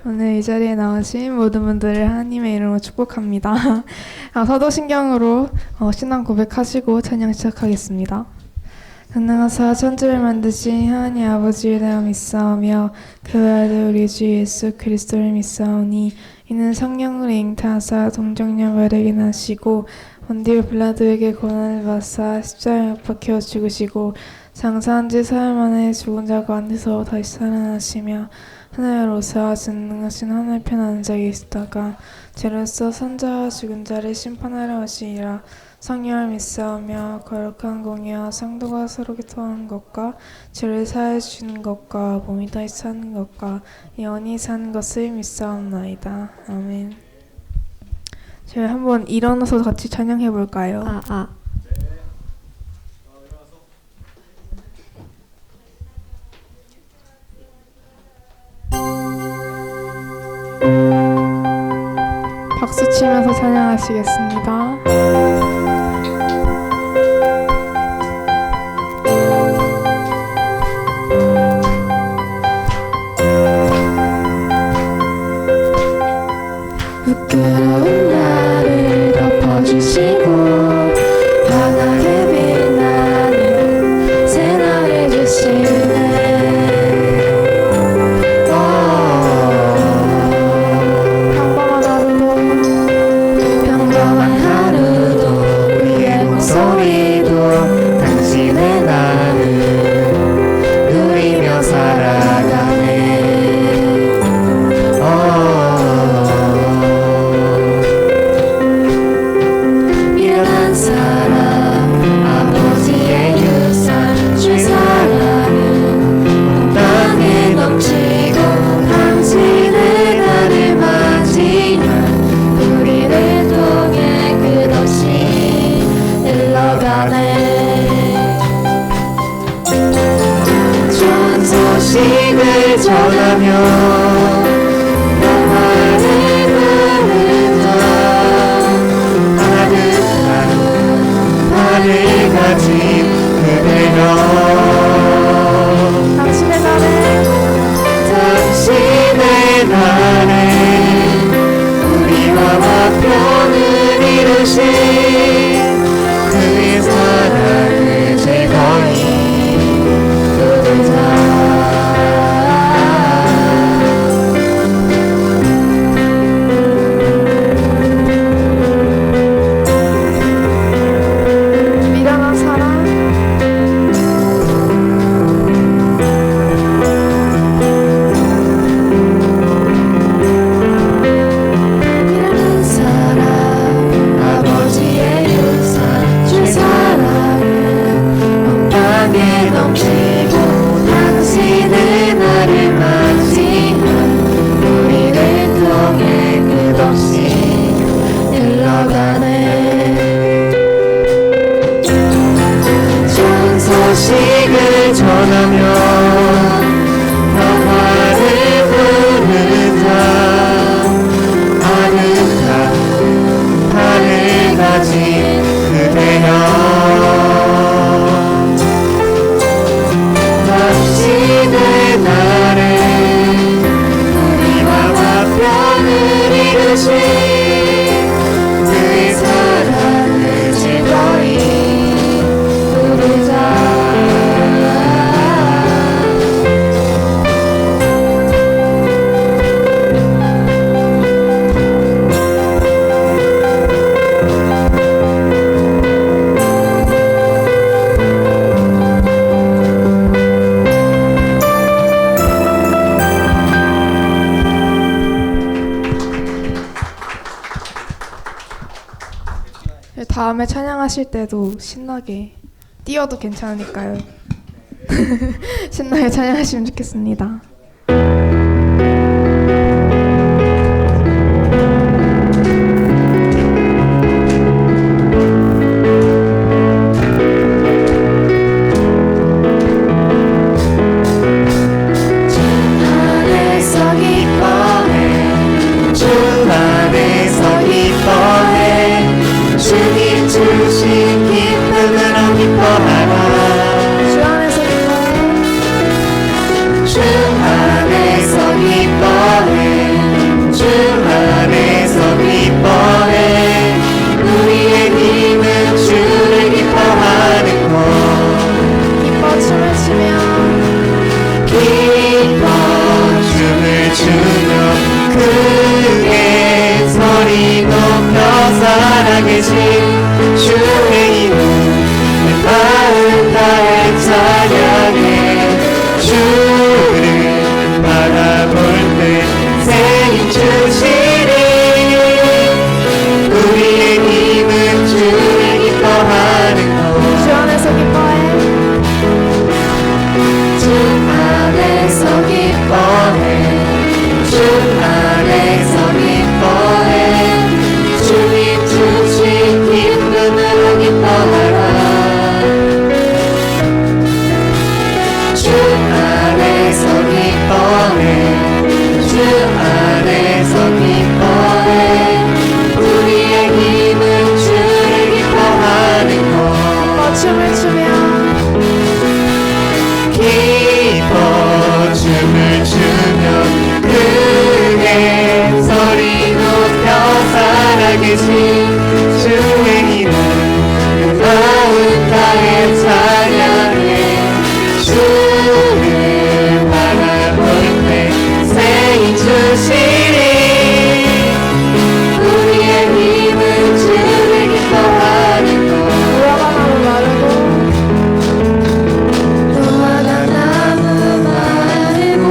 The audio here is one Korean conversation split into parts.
오늘 이 자리에 나오신 모든 분들을 하나님의 이름으로 축복합니다. 사도신경으로 신앙 고백하시고 찬양 시작하겠습니다. 전능하사 천지를 만드신 하나님 아버지를 내가 믿사오며 그 아들 우리 주 예수 그리스도를 믿사오니 이는 성령으로 잉태하사 동정녀 마리아에게 나시고 본디오 빌라도에게 고난을 받사 십자가에 못 박혀 죽으시고 장사한 지 사흘 만에 죽은 자 가운데서 다시 살아나시며 하늘로 오사 전능하신 하늘 편 앉아 계시다가 죄로서 산자와 죽은 자를 심판하러 오시리라. 성령을 믿사오며 거룩한 공의와 상도가 서로 교통하는 것과 죄를 사해 주시는 것과 몸이 다시 사는 것과 영원히 사는 것을 믿사옵나이다. 아멘. 저희 한번 일어나서 같이 찬양해 볼까요? 박수 치면서 찬양하시겠습니다. 부끄러운 나를 덮어주시고 환하게 빛나는 새날을 주시네. 평범한 하루도 우리의 목소리도 당신의 나를 누리며 살아가네. 미련한 사람 아버지의 유산 주 사랑은 온 땅에 넘치고 당신의 나를 맞이한 우리를 통해 끝없이 흘러가네. 좋은 소식을 전하며 나를 가진 그대여 당신의 날에 우리와 화평을 이루신 그의 사랑을 즐거이 부르자. 소식을 전하며 평화를 부르자. 아늑한 하늘 가진 그대여 당신의 날에 우리와 화평을 이루신 그의 사랑을 즐거이 부르자. 다음에 찬양하실 때도 신나게 뛰어도 괜찮으니까요. 신나게 찬양하시면 좋겠습니다. 주신 기쁨으로 기뻐하라. 주 안에서 기뻐해. 주 살아계신 주의 이름 내 마음 다해 찬양해 주를 바라볼 때 생임 주시리 우리의 힘은 주를 기뻐하는 것 주 안에서 기뻐해 주 안에서 기뻐해 주 안에서 기뻐해 주님 주신 기쁨으로 기뻐하라 주 안에서 기뻐해 주 안에서 기뻐해 우리의 힘은 주를 기뻐하는 것 춤을 추며 기뻐 춤을 추며 크게 소리 높여 살아계신 주의 이름 그 마음 다해 찬양해 주를 바라볼 때 생이 주시리 우리의 힘은 주를 기뻐하는 것 무화과 나무 마르고 무화과 나무 마르고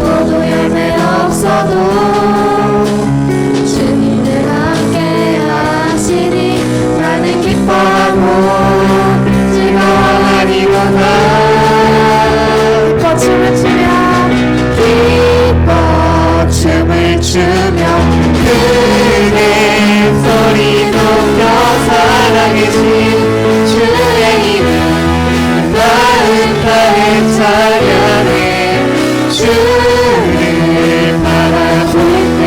포도 열매 없어도 주님을 함께 하시니 나는 기뻐하고 즐거워하리로다 기뻐 춤을 추며 기뻐 춤을 추며 크게 소리 높여 살아계신 주의 이름 마음 다해 찬양해 주를 바라볼 때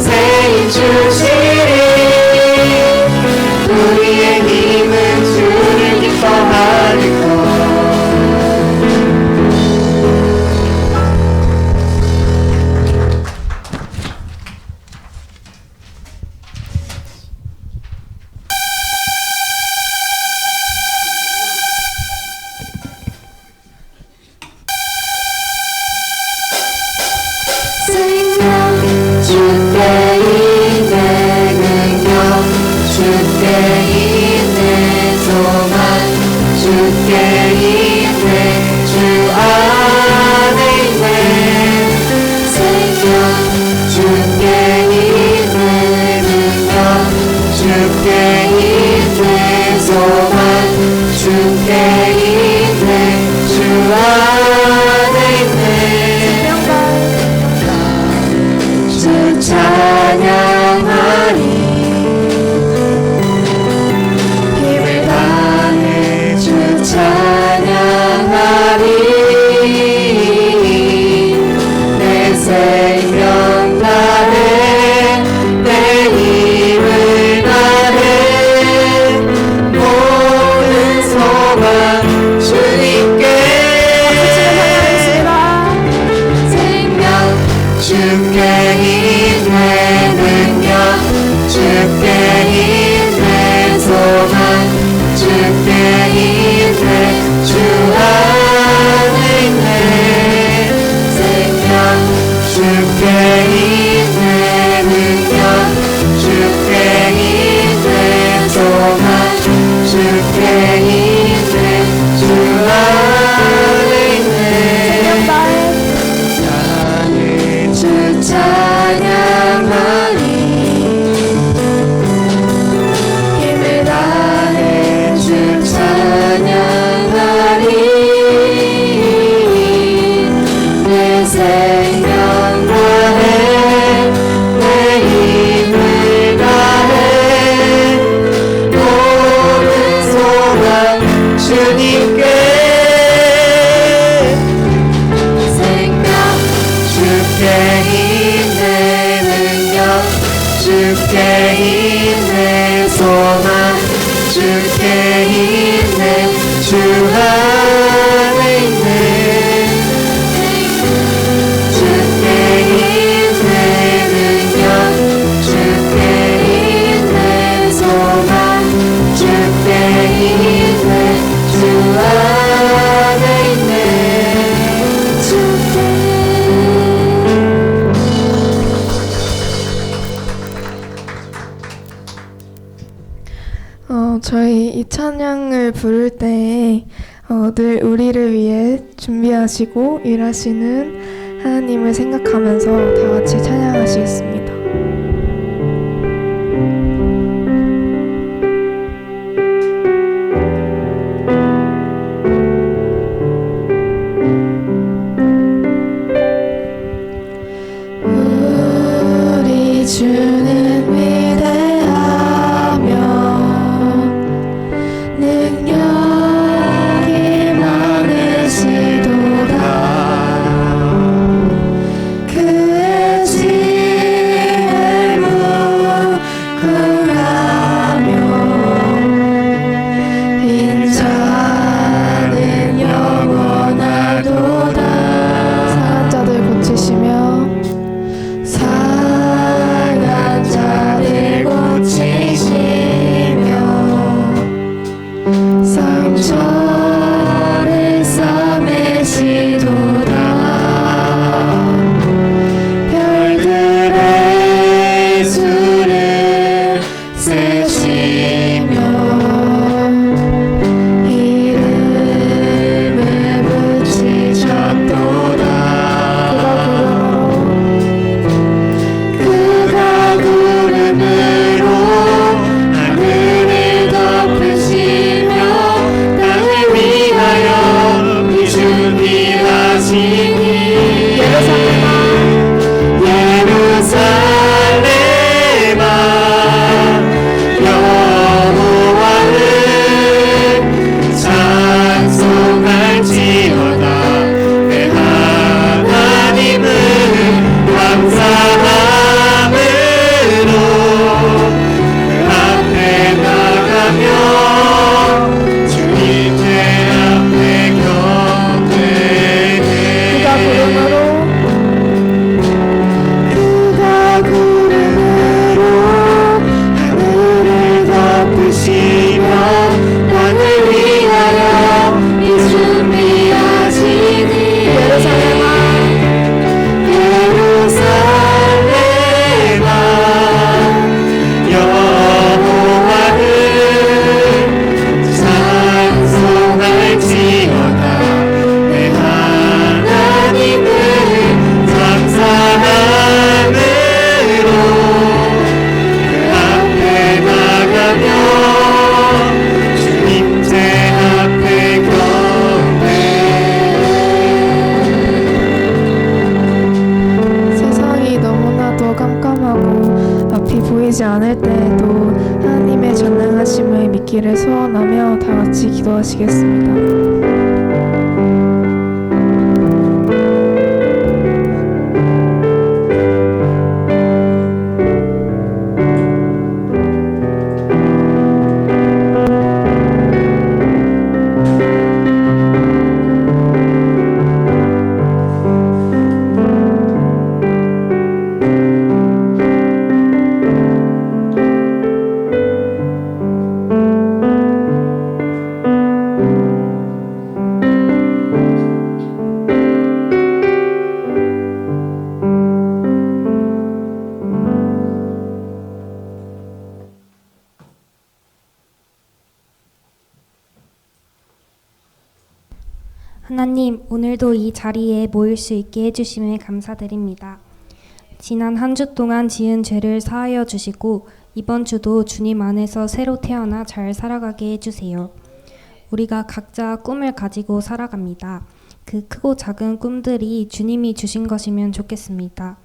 생임 주시리 우리의 힘은 주를 기뻐하는 것 생명 주께 있네 능력 주께 있네 소망 주께 있네 주 안에 있네 생명 주께 있네 능력 주께 있네 소망 주께 있네 주 안에 있네 주 찬양하리 힘을 다해 주 찬양하리 내 생명 다해 내 힘을 다해 모든 소망 주님께 생명 주께 있네 능력 주께 있네 소망 주께 있네 주 안에 있네 생명 주께 있네 능력 주께 있네 소망 주께 있네 주 안에 있네 주 찬양하리 힘을 다해 주 찬양하리 내 생명 다해 내 힘을 다해 모든 소망 주님께 생명 주께 있네 능력 주께 있네 소망 주께 있네 주 안에 있네 주께 있네 능력 주께 있네 소망 주께 있네 주 안에 있네 주께 저희 이 찬양을 부를 때 늘 우리를 위해 준비하시고 일하시는 하나님을 생각하면서 다 같이 찬양하시겠습니다. 우리 주는 위대하며 능력이 많으시도다. 그의 지혜를 무궁하며 인자는 영원하도다. 상한 자들 고치시며 상한 자를 고치시며 상처를 싸매시도다. 별들의 수를 세시며 이름을 붙이셨도다. 그가 구름으로 하늘을 덮으시며 땅을 위하여 비 준비하시니 예루살렘아 여호와를 찬송할지어다. 내 하나님은 감사함으로 그 앞에 나가며 주님 제 앞에 경배해. 그가 구름으로 하늘을 덮으시며 땅을 위하여 비 준비하시니 예루살렘아 여호와를 찬송할지어다. 내 하나님은 감사함으로 그 앞에 나가며 주님 제 앞에 경배해. 세상이 너무나도 깜깜하고 앞이 보이지 않을 때에도 하나님의 전능하심을 믿기를 소원하며 다 같이 기도하시겠습니다. 하나님, 오늘도 이 자리에 모일 수 있게 해주심에 감사드립니다. 지난 한 주 동안 지은 죄를 사하여 주시고 이번 주도 주님 안에서 새로 태어나 잘 살아가게 해주세요. 우리가 각자 꿈을 가지고 살아갑니다. 그 크고 작은 꿈들이 주님이 주신 것이면 좋겠습니다.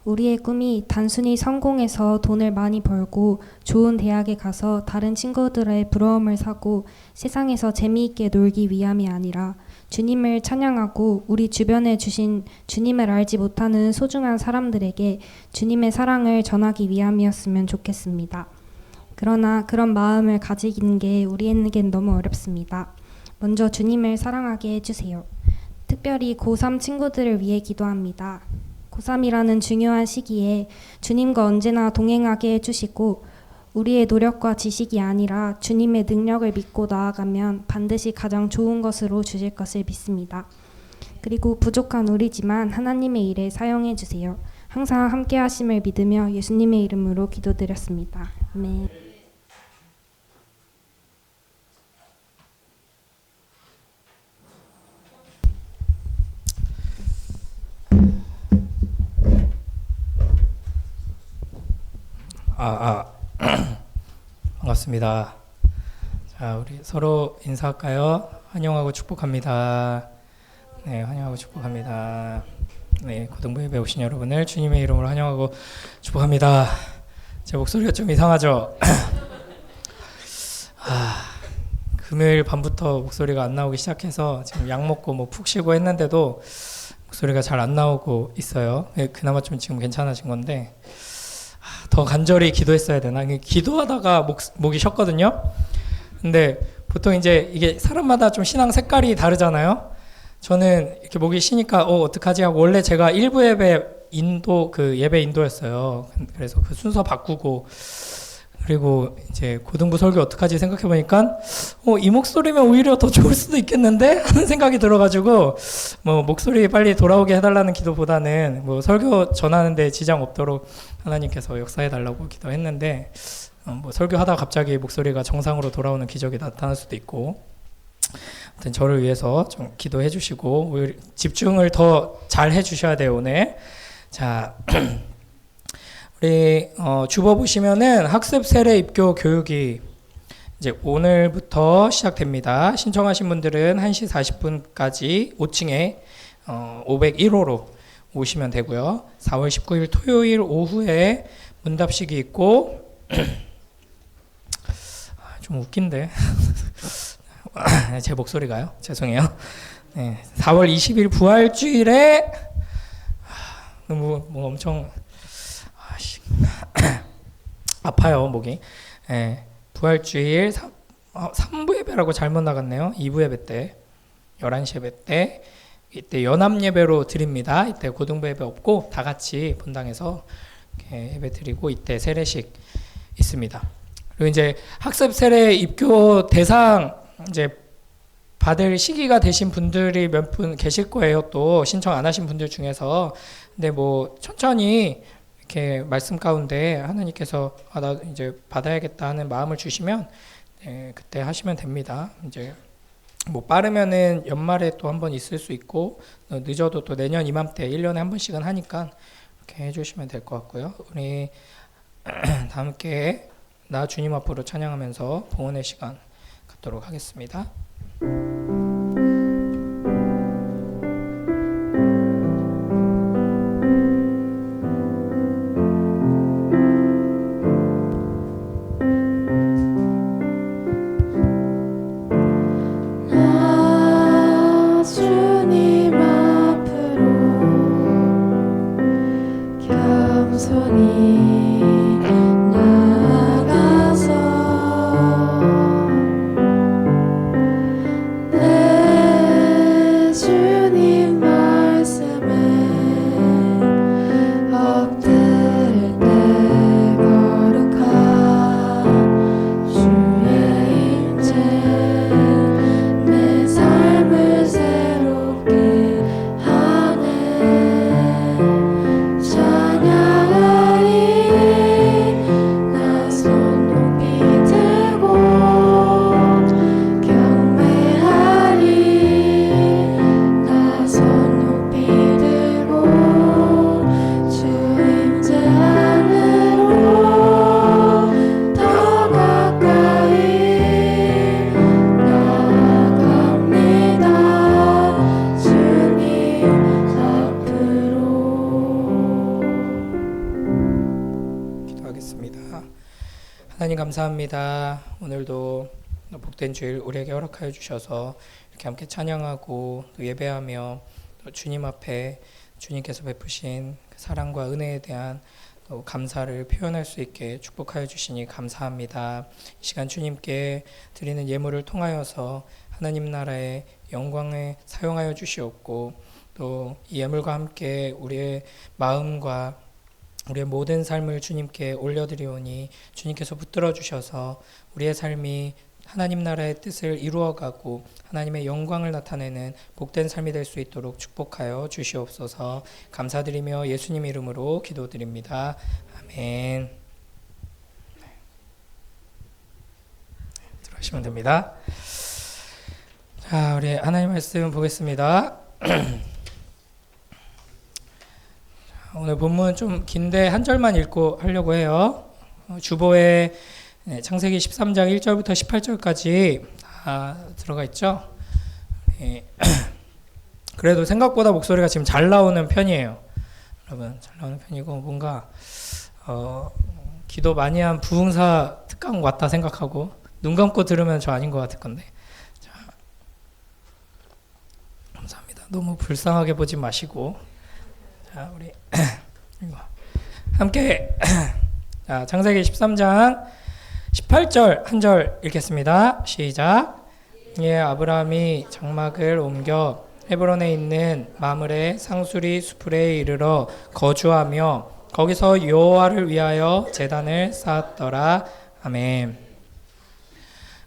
우리의 꿈이 단순히 성공해서 돈을 많이 벌고 좋은 대학에 가서 다른 친구들의 부러움을 사고 세상에서 재미있게 놀기 위함이 아니라 주님을 찬양하고 우리 주변에 주신 주님을 알지 못하는 소중한 사람들에게 주님의 사랑을 전하기 위함이었으면 좋겠습니다. 그러나 그런 마음을 가지는 게 우리에겐 너무 어렵습니다. 먼저 주님을 사랑하게 해주세요. 특별히 고3 친구들을 위해 기도합니다. 고3이라는 중요한 시기에 주님과 언제나 동행하게 해주시고 우리의 노력과 지식이 아니라 주님의 능력을 믿고 나아가면 반드시 가장 좋은 것으로 주실 것을 믿습니다. 그리고 부족한 우리지만 하나님의 일에 사용해 주세요. 항상 함께 하심을 믿으며 예수님의 이름으로 기도드렸습니다. 아멘. 반갑습니다. 자, 우리 서로 인사할까요? 환영하고 축복합니다. 네, 환영하고 축복합니다. 네, 고등부 예배 오신 여러분을 주님의 이름으로 환영하고 축복합니다. 제 목소리가 좀 이상하죠? 금요일 밤부터 목소리가 안 나오기 시작해서 지금 약 먹고 뭐 푹 쉬고 했는데도 목소리가 잘 안 나오고 있어요. 네, 그나마 좀 지금 괜찮아진 건데 더 간절히 기도했어야 되나? 기도하다가 목이 쉬었거든요. 근데 보통 이제 이게 사람마다 좀 신앙 색깔이 다르잖아요. 저는 이렇게 목이 쉬니까 어떡하지 하고 원래 제가 1부 예배 예배 인도였어요. 그래서 그 순서 바꾸고 그리고 이제 고등부 설교 어떡하지 생각해 보니까 이 목소리면 오히려 더 좋을 수도 있겠는데 하는 생각이 들어가지고 뭐 목소리 빨리 돌아오게 해달라는 기도보다는 뭐 설교 전하는데 지장 없도록 하나님께서 역사해 달라고 기도했는데 뭐 설교하다가 갑자기 목소리가 정상으로 돌아오는 기적이 나타날 수도 있고 아무튼 저를 위해서 좀 기도해 주시고 오히려 집중을 더 잘 해 주셔야 돼요 오늘. 자. 우리 주보 보시면은 학습 세례 입교 교육이 이제 오늘부터 시작됩니다. 신청하신 분들은 1시 40분까지 5층에 501호로 오시면 되고요. 4월 19일 토요일 오후에 문답식이 있고 좀 웃긴데 제 목소리가요? 죄송해요. 네, 4월 20일 부활주일에 뭐 엄청 아파요 목이. 예, 부활주일 3부 예배라고 잘못 나갔네요. 2부 예배 때 11시 예배 때 이때 연합 예배로 드립니다. 이때 고등부 예배 없고 다 같이 본당에서 이렇게 예배 드리고 이때 세례식 있습니다. 그리고 이제 학습 세례 입교 대상 이제 받을 시기가 되신 분들이 몇 분 계실 거예요. 또 신청 안 하신 분들 중에서. 근데 뭐 천천히 이렇게 말씀 가운데 하나님께서 나 이제 받아야겠다 하는 마음을 주시면 그때 하시면 됩니다. 이제 뭐 빠르면은 연말에 또 한 번 있을 수 있고 늦어도 또 내년 이맘때 1년에 한 번씩은 하니까 이렇게 해주시면 될 것 같고요. 우리 다 함께 나 주님 앞으로 찬양하면서 봉헌의 시간 갖도록 하겠습니다. 하나님 감사합니다. 오늘도 복된 주일 우리에게 허락하여 주셔서 이렇게 함께 찬양하고 또 예배하며 또 주님 앞에 주님께서 베푸신 사랑과 은혜에 대한 또 감사를 표현할 수 있게 축복하여 주시니 감사합니다. 이 시간 주님께 드리는 예물을 통하여서 하나님 나라의 영광에 사용하여 주시옵고 또 이 예물과 함께 우리의 마음과 우리의 모든 삶을 주님께 올려드리오니 주님께서 붙들어 주셔서 우리의 삶이 하나님 나라의 뜻을 이루어가고 하나님의 영광을 나타내는 복된 삶이 될 수 있도록 축복하여 주시옵소서. 감사드리며 예수님 이름으로 기도드립니다. 아멘. 들어가시면 됩니다. 자, 우리 하나님 말씀 보겠습니다. 오늘 본문 좀 긴데 한 절만 읽고 하려고 해요. 주보에 창세기 13장 1절부터 18절까지 다 들어가 있죠. 그래도 생각보다 목소리가 지금 잘 나오는 편이에요. 여러분, 잘 나오는 편이고 뭔가 기도 많이 한 부흥사 특강 왔다 생각하고 눈 감고 들으면 저 아닌 것 같을 건데. 자, 감사합니다. 너무 불쌍하게 보지 마시고. 자, 우리 함께 자, 창세기 13장 18절 한 절 읽겠습니다. 시작. 예, 아브라함이 장막을 옮겨 헤브론에 있는 마므레 상수리 수풀에 이르러 거주하며 거기서 여호와를 위하여 제단을 쌓았더라. 아멘.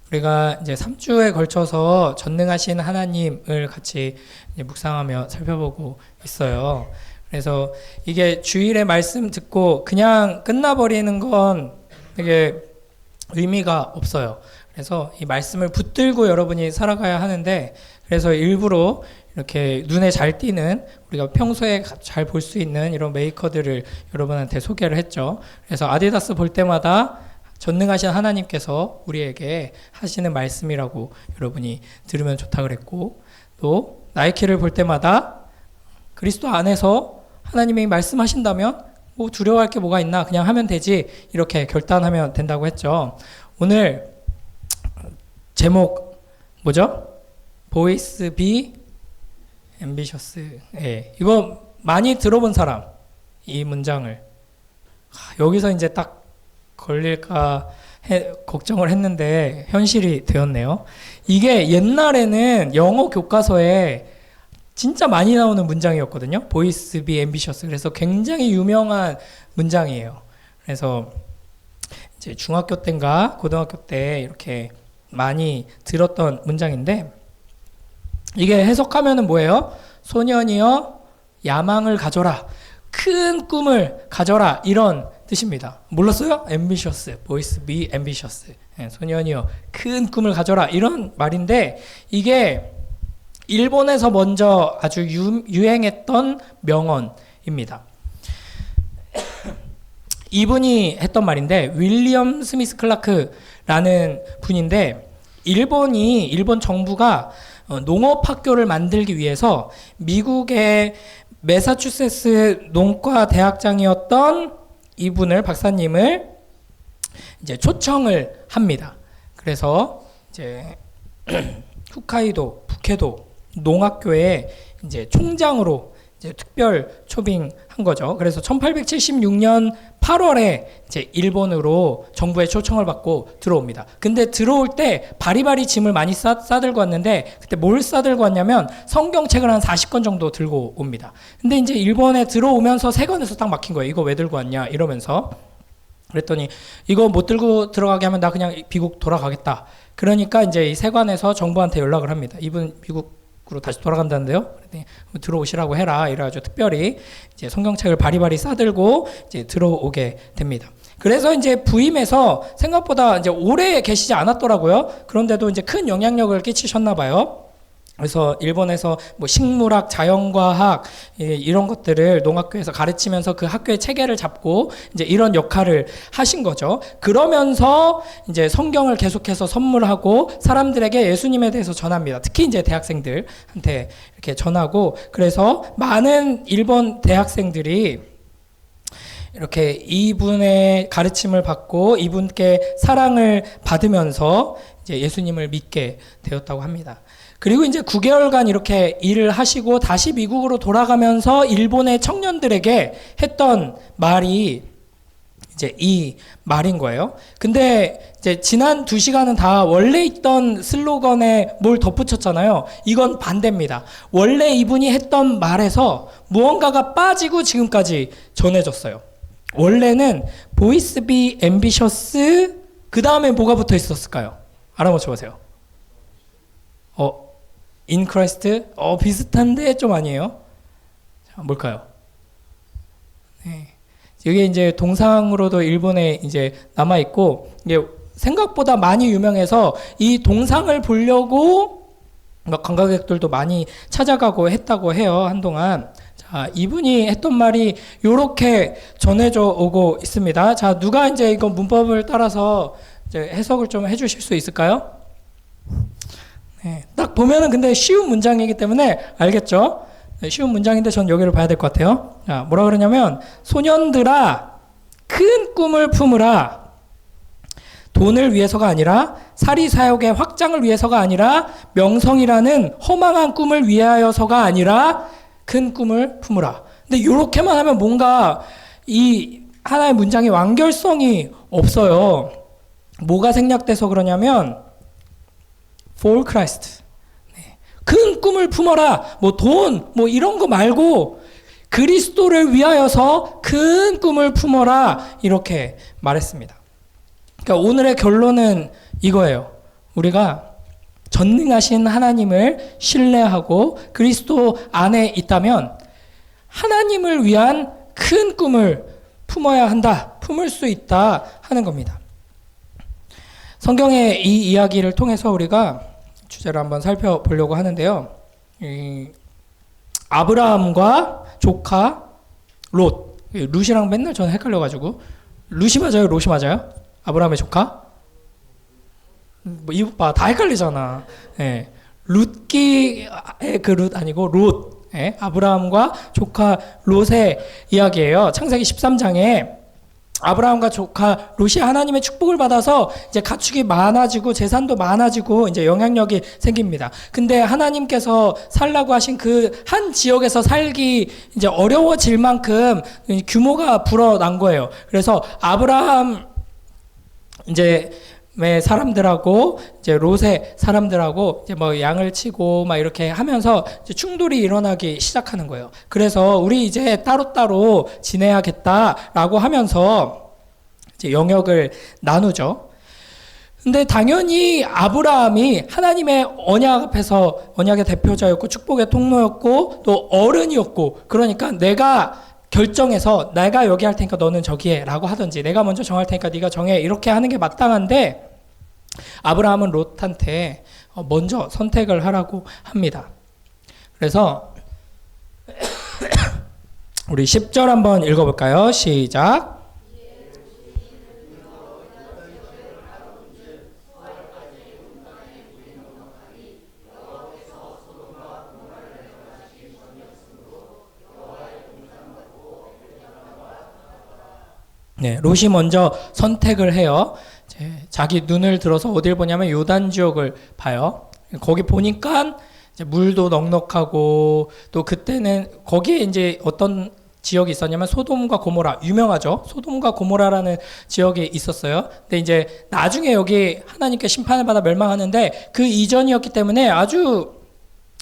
우리가 이제 3주에 걸쳐서 전능하신 하나님을 같이 이제 묵상하며 살펴보고 있어요. 그래서 이게 주일에 말씀 듣고 그냥 끝나버리는 건 되게 의미가 없어요. 그래서 이 말씀을 붙들고 여러분이 살아가야 하는데, 그래서 일부러 이렇게 눈에 잘 띄는, 우리가 평소에 잘 볼 수 있는 이런 메이커들을 여러분한테 소개를 했죠. 그래서 아디다스 볼 때마다 전능하신 하나님께서 우리에게 하시는 말씀이라고 여러분이 들으면 좋다 그랬고, 또 나이키를 볼 때마다 그리스도 안에서 하나님이 말씀하신다면 뭐 두려워할 게 뭐가 있나, 그냥 하면 되지, 이렇게 결단하면 된다고 했죠. 오늘 제목 뭐죠? Voice be ambitious. 예, 이거 많이 들어본 사람, 이 문장을 여기서 이제 딱 걸릴까 걱정을 했는데 현실이 되었네요. 이게 옛날에는 영어 교과서에 진짜 많이 나오는 문장이었거든요. Voice be ambitious. 그래서 굉장히 유명한 문장이에요. 그래서 이제 중학교 때인가 고등학교 때 이렇게 많이 들었던 문장인데, 이게 해석하면은 뭐예요? 소년이여 야망을 가져라, 큰 꿈을 가져라, 이런 뜻입니다. 몰랐어요? ambitious, voice be ambitious. 소년이여 큰 꿈을 가져라, 이런 말인데, 이게 일본에서 먼저 아주 유행했던 명언입니다. 이분이 했던 말인데, 윌리엄 스미스 클라크라는 분인데, 일본 정부가 농업학교를 만들기 위해서 미국의 매사추세츠 농과 대학장이었던 이분을, 박사님을 이제 초청을 합니다. 그래서 이제 홋카이도, 북해도 농학교에 이제 총장으로 이제 특별 초빙한 거죠. 그래서 1876년 8월에 이제 일본으로 정부의 초청을 받고 들어옵니다. 근데 들어올 때 바리바리 짐을 많이 싸들고 왔는데, 그때 뭘 싸들고 왔냐면 성경책을 한 40권 정도 들고 옵니다. 근데 이제 일본에 들어오면서 세관에서 딱 막힌 거예요. 이거 왜 들고 왔냐 이러면서. 그랬더니 이거 못 들고 들어가게 하면 나 그냥 미국 돌아가겠다. 그러니까 이제 이 세관에서 정부한테 연락을 합니다. 이분 미국으로 다시 돌아간다는데요. 그랬더니 들어오시라고 해라. 이래가지고 특별히 이제 성경책을 바리바리 싸들고 이제 들어오게 됩니다. 그래서 이제 부임해서 생각보다 이제 오래 계시지 않았더라고요. 그런데도 이제 큰 영향력을 끼치셨나 봐요. 그래서 일본에서 뭐 식물학, 자연과학 이런 것들을 농학교에서 가르치면서 그 학교의 체계를 잡고 이제 이런 역할을 하신 거죠. 그러면서 이제 성경을 계속해서 선물하고 사람들에게 예수님에 대해서 전합니다. 특히 이제 대학생들한테 이렇게 전하고, 그래서 많은 일본 대학생들이 이렇게 이분의 가르침을 받고 이분께 사랑을 받으면서 이제 예수님을 믿게 되었다고 합니다. 그리고 이제 9개월간 이렇게 일을 하시고 다시 미국으로 돌아가면서 일본의 청년들에게 했던 말이 이제 이 말인 거예요. 근데 이제 지난 2시간은 다 원래 있던 슬로건에 뭘 덧붙였잖아요. 이건 반대입니다. 원래 이분이 했던 말에서 무언가가 빠지고 지금까지 전해졌어요. 원래는 voice be ambitious, 그 다음에 뭐가 붙어 있었을까요? 알아맞혀 보세요. in Christ? 비슷한데 좀 아니에요? 자, 뭘까요? 네. 이게 이제 동상으로도 일본에 이제 남아있고, 이게 생각보다 많이 유명해서 이 동상을 보려고 막 관광객들도 많이 찾아가고 했다고 해요, 한동안. 자, 이분이 했던 말이 이렇게 전해져 오고 있습니다. 자, 누가 이제 이거 문법을 따라서 이제 해석을 좀 해주실 수 있을까요? 네, 딱 보면은 근데 쉬운 문장이기 때문에 알겠죠? 네, 쉬운 문장인데 전 여기를 봐야 될 것 같아요. 자, 뭐라 그러냐면 소년들아 큰 꿈을 품으라. 돈을 위해서가 아니라 사리사욕의 확장을 위해서가 아니라 명성이라는 허망한 꿈을 위하여서가 아니라 큰 꿈을 품으라. 근데 이렇게만 하면 뭔가 이 하나의 문장의 완결성이 없어요. 뭐가 생략돼서 그러냐면 for Christ. 네. 큰 꿈을 품어라. 뭐 돈, 뭐 이런 거 말고 그리스도를 위하여서 큰 꿈을 품어라. 이렇게 말했습니다. 그러니까 오늘의 결론은 이거예요. 우리가 전능하신 하나님을 신뢰하고 그리스도 안에 있다면 하나님을 위한 큰 꿈을 품어야 한다. 품을 수 있다 하는 겁니다. 성경의 이 이야기를 통해서 우리가 주제를 한번 살펴보려고 하는데요. 아브라함과 조카 롯. 룻이랑 맨날 저는 헷갈려가지고 룻이 맞아요? 롯이 맞아요? 아브라함의 조카? 뭐 이것 봐, 다 헷갈리잖아. 예. 룻기의 그 룻 아니고 롯. 예. 아브라함과 조카 롯의 이야기예요. 창세기 13장에 아브라함과 조카 롯이 하나님의 축복을 받아서 이제 가축이 많아지고 재산도 많아지고 이제 영향력이 생깁니다. 근데 하나님께서 살라고 하신 그 한 지역에서 살기 이제 어려워질 만큼 규모가 불어난 거예요. 그래서 아브라함 이제 사람들하고 이제 롯의 사람들하고 이제 뭐 양을 치고 막 이렇게 하면서 이제 충돌이 일어나기 시작하는 거예요. 그래서 우리 이제 따로따로 지내야겠다라고 하면서 이제 영역을 나누죠. 근데 당연히 아브라함이 하나님의 언약 앞에서 언약의 대표자였고 축복의 통로였고 또 어른이었고 그러니까 내가 결정해서 내가 여기 할 테니까 너는 저기 해 라고 하든지 내가 먼저 정할 테니까 네가 정해 이렇게 하는 게 마땅한데 아브라함은 롯한테 먼저 선택을 하라고 합니다. 그래서 우리 10절 한번 읽어볼까요? 시작. 네, 롯이 먼저 선택을 해요. 자기 눈을 들어서 어딜 보냐면 요단 지역을 봐요. 거기 보니까 이제 물도 넉넉하고 또 그때는 거기에 이제 어떤 지역이 있었냐면 소돔과 고모라 유명하죠. 소돔과 고모라라는 지역이 있었어요. 근데 이제 나중에 여기 하나님께 심판을 받아 멸망하는데 그 이전이었기 때문에 아주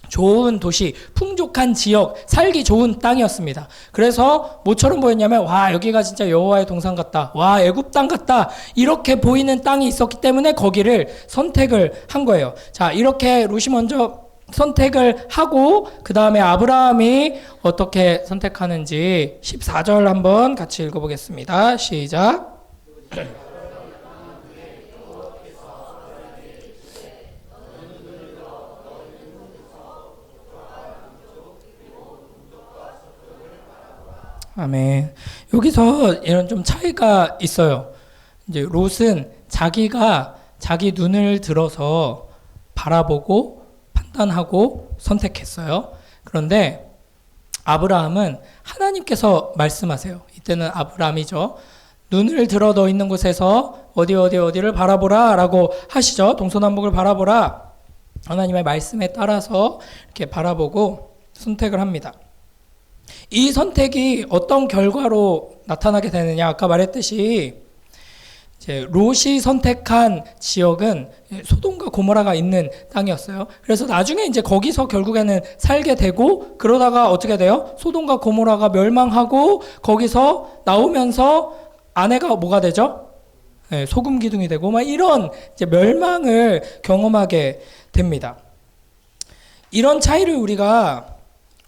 좋은 도시, 풍족한 지역, 살기 좋은 땅이었습니다. 그래서 뭐처럼 보였냐면 와 여기가 진짜 여호와의 동산 같다. 와 애굽 땅 같다. 이렇게 보이는 땅이 있었기 때문에 거기를 선택을 한 거예요. 자 이렇게 롯이 먼저 선택을 하고 그 다음에 아브라함이 어떻게 선택하는지 14절 한번 같이 읽어보겠습니다. 시작. 아멘. 여기서 이런 좀 차이가 있어요. 이제 롯은 자기가 자기 눈을 들어서 바라보고 판단하고 선택했어요. 그런데 아브라함은 하나님께서 말씀하세요. 이때는 아브라함이죠. 눈을 들어 너 있는 곳에서 어디를 바라보라 라고 하시죠. 동서남북을 바라보라. 하나님의 말씀에 따라서 이렇게 바라보고 선택을 합니다. 이 선택이 어떤 결과로 나타나게 되느냐? 아까 말했듯이 이제 롯이 선택한 지역은 소돔과 고모라가 있는 땅이었어요. 그래서 나중에 이제 거기서 결국에는 살게 되고 그러다가 어떻게 돼요? 소돔과 고모라가 멸망하고 거기서 나오면서 아내가 뭐가 되죠? 네, 소금 기둥이 되고 막 이런 이제 멸망을 경험하게 됩니다. 이런 차이를 우리가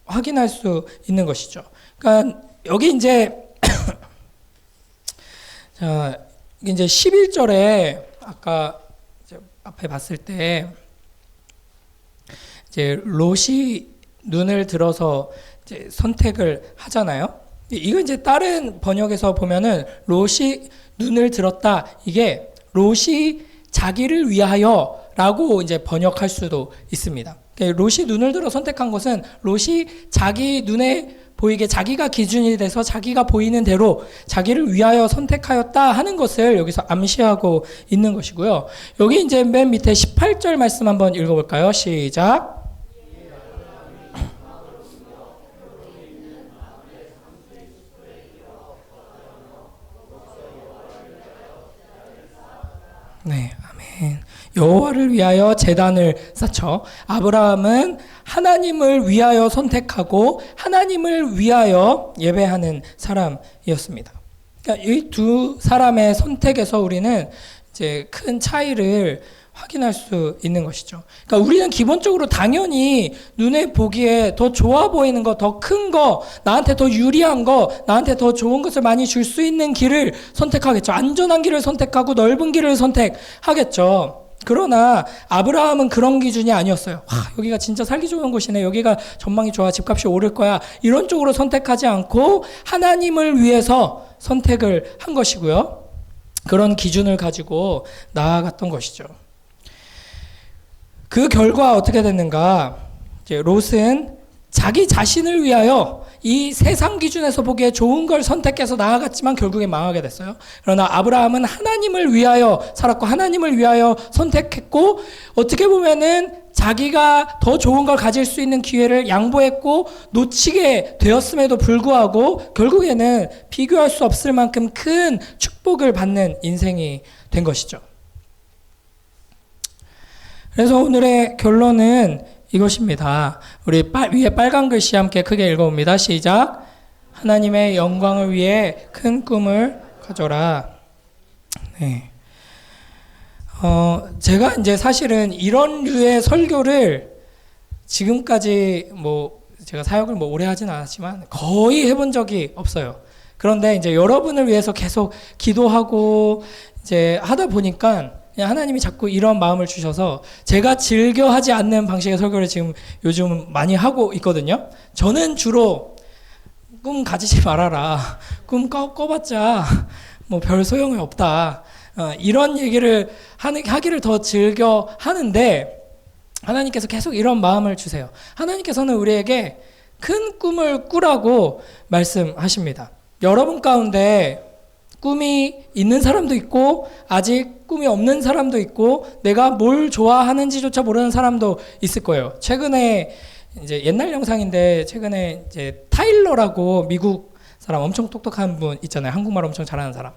확인할 수 있는 것이죠. 그러니까 여기 이제 자 이제 11절에 아까 이제 앞에 봤을 때 이제 롯이 눈을 들어서 이제 선택을 하잖아요. 이거 이제 다른 번역에서 보면은 롯이 눈을 들었다. 이게 롯이 자기를 위하여라고 이제 번역할 수도 있습니다. 롯이 눈을 들어 선택한 것은 롯이 자기 눈에 보이게 자기가 기준이 돼서 자기가 보이는 대로 자기를 위하여 선택하였다 하는 것을 여기서 암시하고 있는 것이고요. 여기 이제 맨 밑에 18절 말씀 한번 읽어볼까요? 시작. 네, 아멘. 여호와를 위하여 제단을 쌓죠. 아브라함은 하나님을 위하여 선택하고 하나님을 위하여 예배하는 사람이었습니다. 그러니까 이 두 사람의 선택에서 우리는 이제 큰 차이를 확인할 수 있는 것이죠. 그러니까 우리는 기본적으로 당연히 눈에 보기에 더 좋아 보이는 거, 더 큰 거, 나한테 더 유리한 거, 나한테 더 좋은 것을 많이 줄 수 있는 길을 선택하겠죠. 안전한 길을 선택하고 넓은 길을 선택하겠죠. 그러나 아브라함은 그런 기준이 아니었어요. 와, 여기가 진짜 살기 좋은 곳이네. 여기가 전망이 좋아. 집값이 오를 거야. 이런 쪽으로 선택하지 않고 하나님을 위해서 선택을 한 것이고요. 그런 기준을 가지고 나아갔던 것이죠. 그 결과 어떻게 됐는가? 이제 롯은 자기 자신을 위하여 이 세상 기준에서 보기에 좋은 걸 선택해서 나아갔지만 결국에 망하게 됐어요. 그러나 아브라함은 하나님을 위하여 살았고 하나님을 위하여 선택했고 어떻게 보면은 자기가 더 좋은 걸 가질 수 있는 기회를 양보했고 놓치게 되었음에도 불구하고 결국에는 비교할 수 없을 만큼 큰 축복을 받는 인생이 된 것이죠. 그래서 오늘의 결론은 이것입니다. 우리 위에 빨간 글씨 함께 크게 읽어봅니다. 시작. 하나님의 영광을 위해 큰 꿈을 가져라. 네. 제가 이제 사실은 이런 류의 설교를 지금까지 제가 사역을 오래 하진 않았지만 거의 해본 적이 없어요. 그런데 이제 여러분을 위해서 계속 기도하고 이제 하다 보니까 그냥 하나님이 자꾸 이런 마음을 주셔서 제가 즐겨 하지 않는 방식의 설교를 지금 요즘 많이 하고 있거든요. 저는 주로 꿈 가지지 말아라. 꿈 꿔봤자 별 소용이 없다. 이런 얘기를 하기를 더 즐겨 하는데 하나님께서 계속 이런 마음을 주세요. 하나님께서는 우리에게 큰 꿈을 꾸라고 말씀하십니다. 여러분 가운데 꿈이 있는 사람도 있고 아직 꿈이 없는 사람도 있고 내가 뭘 좋아하는지조차 모르는 사람도 있을 거예요. 최근에 이제 옛날 영상인데 최근에 이제 타일러라고 미국 사람 엄청 똑똑한 분 있잖아요. 한국말 엄청 잘하는 사람.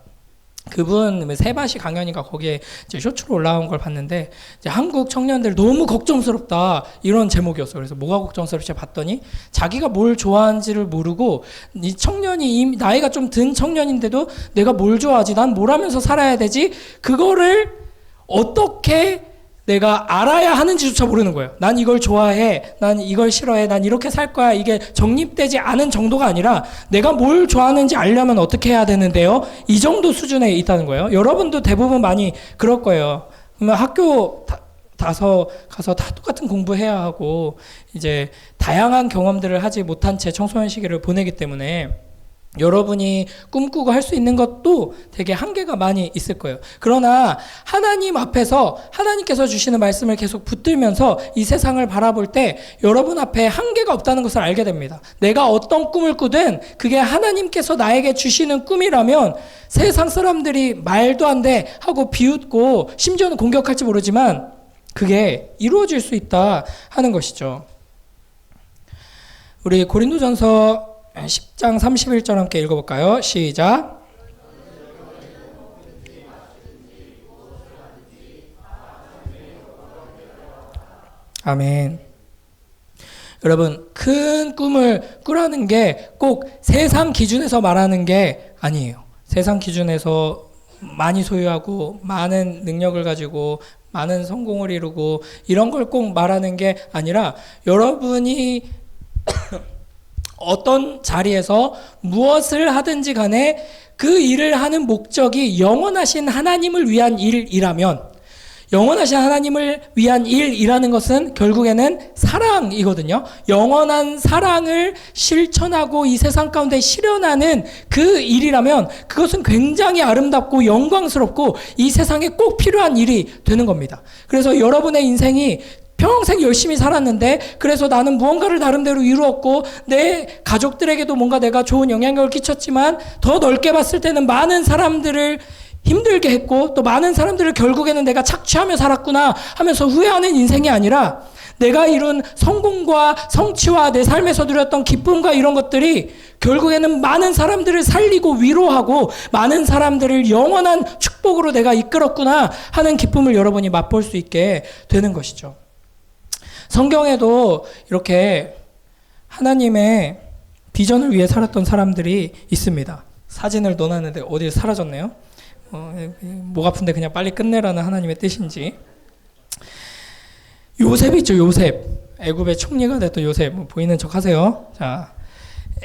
그분 세바시 강연인가 거기에 이제 쇼츠로 올라온 걸 봤는데 이제 한국 청년들 너무 걱정스럽다 이런 제목이었어요. 그래서 뭐가 걱정스럽지 봤더니 자기가 뭘 좋아하는지를 모르고 이 청년이 이미 나이가 좀 든 청년인데도 내가 뭘 좋아하지? 난 뭘 하면서 살아야 되지? 그거를 어떻게 내가 알아야 하는지조차 모르는 거예요. 난 이걸 좋아해. 난 이걸 싫어해. 난 이렇게 살 거야. 이게 정립되지 않은 정도가 아니라 내가 뭘 좋아하는지 알려면 어떻게 해야 되는데요? 이 정도 수준에 있다는 거예요. 여러분도 대부분 많이 그럴 거예요. 그러면 학교 가서 다 똑같은 공부해야 하고 이제 다양한 경험들을 하지 못한 채 청소년 시기를 보내기 때문에 여러분이 꿈꾸고 할 수 있는 것도 되게 한계가 많이 있을 거예요. 그러나 하나님 앞에서 하나님께서 주시는 말씀을 계속 붙들면서 이 세상을 바라볼 때 여러분 앞에 한계가 없다는 것을 알게 됩니다. 내가 어떤 꿈을 꾸든 그게 하나님께서 나에게 주시는 꿈이라면 세상 사람들이 말도 안 돼 하고 비웃고 심지어는 공격할지 모르지만 그게 이루어질 수 있다 하는 것이죠. 우리 고린도전서 10장 31절 함께 읽어볼까요? 시작. 아멘. 여러분, 큰 꿈을 꾸라는 게 꼭 세상 기준에서 말하는 게 아니에요. 세상 기준에서 많이 소유하고 많은 능력을 가지고 많은 성공을 이루고 이런 걸 꼭 말하는 게 아니라 여러분이 어떤 자리에서 무엇을 하든지 간에 그 일을 하는 목적이 영원하신 하나님을 위한 일이라면 영원하신 하나님을 위한 일이라는 것은 결국에는 사랑이거든요. 영원한 사랑을 실천하고 이 세상 가운데 실현하는 그 일이라면 그것은 굉장히 아름답고 영광스럽고 이 세상에 꼭 필요한 일이 되는 겁니다. 그래서 여러분의 인생이 평생 열심히 살았는데 그래서 나는 무언가를 나름대로 이루었고 내 가족들에게도 뭔가 내가 좋은 영향력을 끼쳤지만 더 넓게 봤을 때는 많은 사람들을 힘들게 했고 또 많은 사람들을 결국에는 내가 착취하며 살았구나 하면서 후회하는 인생이 아니라 내가 이룬 성공과 성취와 내 삶에서 누렸던 기쁨과 이런 것들이 결국에는 많은 사람들을 살리고 위로하고 많은 사람들을 영원한 축복으로 내가 이끌었구나 하는 기쁨을 여러분이 맛볼 수 있게 되는 것이죠. 성경에도 이렇게 하나님의 비전을 위해 살았던 사람들이 있습니다. 사진을 넣어놨는데 어디 사라졌네요. 목 아픈데 그냥 빨리 끝내라는 하나님의 뜻인지. 요셉 있죠, 요셉. 애굽의 총리가 됐던 요셉. 보이는 척 하세요. 자,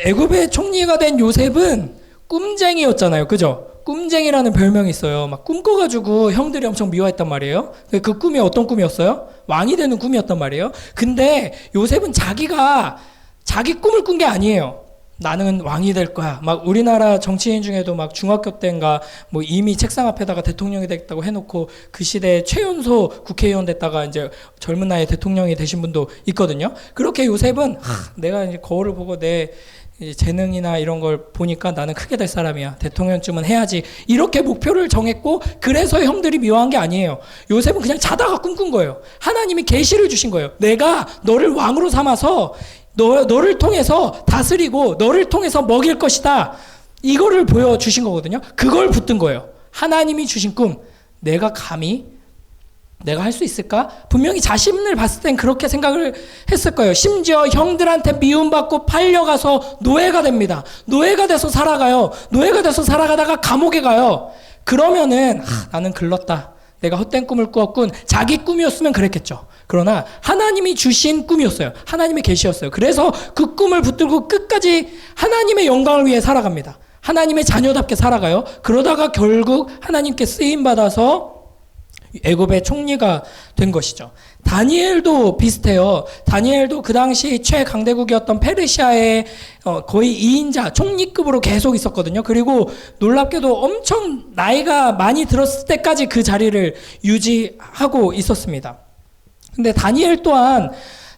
애굽의 총리가 된 요셉은 꿈쟁이였잖아요. 그죠? 꿈쟁이라는 별명이 있어요. 막 꿈꿔가지고 형들이 엄청 미워했단 말이에요. 그 꿈이 어떤 꿈이었어요? 왕이 되는 꿈이었단 말이에요. 근데 요셉은 자기가 자기 꿈을 꾼 게 아니에요. 나는 왕이 될 거야. 막 우리나라 정치인 중에도 막 중학교 때인가 뭐 이미 책상 앞에다가 대통령이 됐다고 해놓고 그 시대에 최연소 국회의원 됐다가 이제 젊은 나이에 대통령이 되신 분도 있거든요. 그렇게 요셉은 내가 이제 거울을 보고 내 재능이나 이런 걸 보니까 나는 크게 될 사람이야. 대통령쯤은 해야지. 이렇게 목표를 정했고 그래서 형들이 미워한 게 아니에요. 요셉은 그냥 자다가 꿈꾼 거예요. 하나님이 계시를 주신 거예요. 내가 너를 왕으로 삼아서 너를 통해서 다스리고 너를 통해서 먹일 것이다. 이거를 보여주신 거거든요. 그걸 붙든 거예요. 하나님이 주신 꿈. 내가 감히 내가 할 수 있을까? 분명히 자신을 봤을 땐 그렇게 생각을 했을 거예요. 심지어 형들한테 미움받고 팔려가서 노예가 됩니다. 노예가 돼서 살아가요. 노예가 돼서 살아가다가 감옥에 가요. 그러면은 나는 글렀다. 내가 헛된 꿈을 꾸었군. 자기 꿈이었으면 그랬겠죠. 그러나 하나님이 주신 꿈이었어요. 하나님의 계시였어요. 그래서 그 꿈을 붙들고 끝까지 하나님의 영광을 위해 살아갑니다. 하나님의 자녀답게 살아가요. 그러다가 결국 하나님께 쓰임받아서 애굽의 총리가 된 것이죠. 다니엘도 비슷해요. 다니엘도 그 당시 최강대국이었던 페르시아의 거의 2인자 총리급으로 계속 있었거든요. 그리고 놀랍게도 엄청 나이가 많이 들었을 때까지 그 자리를 유지하고 있었습니다. 근데 다니엘 또한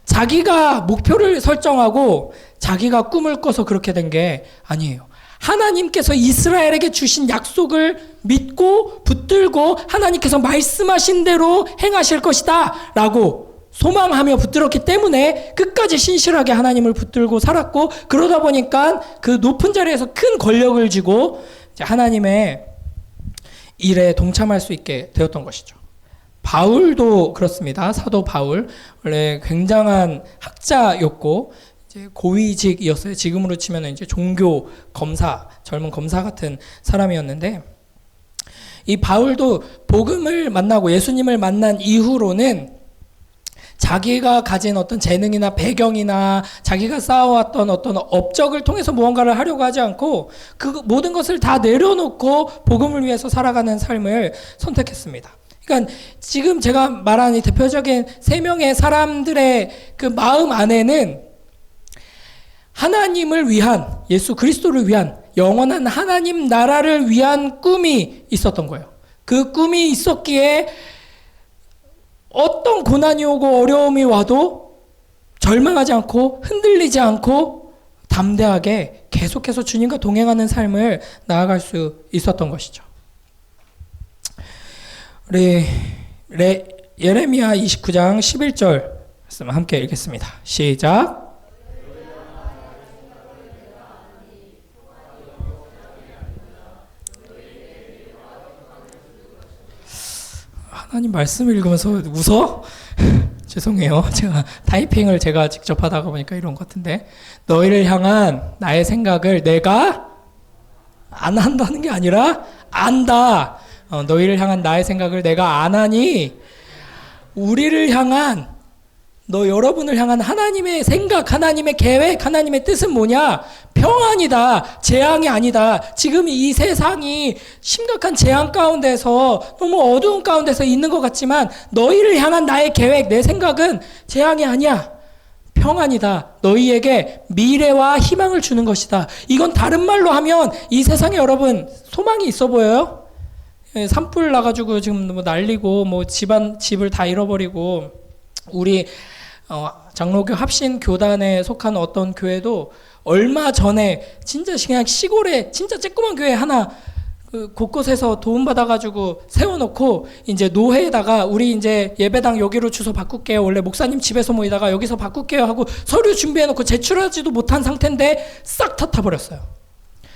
자기가 목표를 설정하고 자기가 꿈을 꿔서 그렇게 된 게 아니에요. 하나님께서 이스라엘에게 주신 약속을 믿고 붙들고 하나님께서 말씀하신 대로 행하실 것이다 라고 소망하며 붙들었기 때문에 끝까지 신실하게 하나님을 붙들고 살았고, 그러다 보니까 그 높은 자리에서 큰 권력을 쥐고 하나님의 일에 동참할 수 있게 되었던 것이죠. 바울도 그렇습니다. 사도 바울 원래 굉장한 학자였고 이제 고위직이었어요. 지금으로 치면 이제 종교 검사, 젊은 검사 같은 사람이었는데, 이 바울도 복음을 만나고 예수님을 만난 이후로는 자기가 가진 어떤 재능이나 배경이나 자기가 쌓아왔던 어떤 업적을 통해서 무언가를 하려고 하지 않고 그 모든 것을 다 내려놓고 복음을 위해서 살아가는 삶을 선택했습니다. 그러니까 지금 제가 말한 이 대표적인 3명의 사람들의 그 마음 안에는 하나님을 위한, 예수 그리스도를 위한 영원한 하나님 나라를 위한 꿈이 있었던 거예요. 그 꿈이 있었기에 어떤 고난이 오고 어려움이 와도 절망하지 않고 흔들리지 않고 담대하게 계속해서 주님과 동행하는 삶을 나아갈 수 있었던 것이죠. 우리 예레미야 29장 11절 말씀 함께 읽겠습니다. 시작. 하나님 말씀 읽으면서 웃어? 죄송해요. 제가 타이핑을 제가 직접 하다가 보니까 이런 것 같은데, 너희를 향한 나의 생각을 내가 안 한다는 게 아니라 안다. 너희를 향한 나의 생각을 내가 안 하니 우리를 향한 너 여러분을 향한 하나님의 생각, 하나님의 계획, 하나님의 뜻은 뭐냐? 평안이다. 재앙이 아니다. 지금 이 세상이 심각한 재앙 가운데서 너무 어두운 가운데서 있는 것 같지만 너희를 향한 나의 계획, 내 생각은 재앙이 아니야. 평안이다. 너희에게 미래와 희망을 주는 것이다. 이건 다른 말로 하면 이 세상에 여러분 소망이 있어 보여요? 산불 나가지고 지금 뭐 난리고 뭐 집을 다 잃어버리고 우리 장로교 합신 교단에 속한 어떤 교회도 얼마 전에 진짜 그냥 시골에 진짜 쬐끄만 교회 하나 곳곳에서 도움받아가지고 세워놓고 이제 노회에다가 우리 이제 예배당 여기로 주소 바꿀게요. 원래 목사님 집에서 모이다가 여기서 바꿀게요 하고 서류 준비해놓고 제출하지도 못한 상태인데 싹 다 타버렸어요.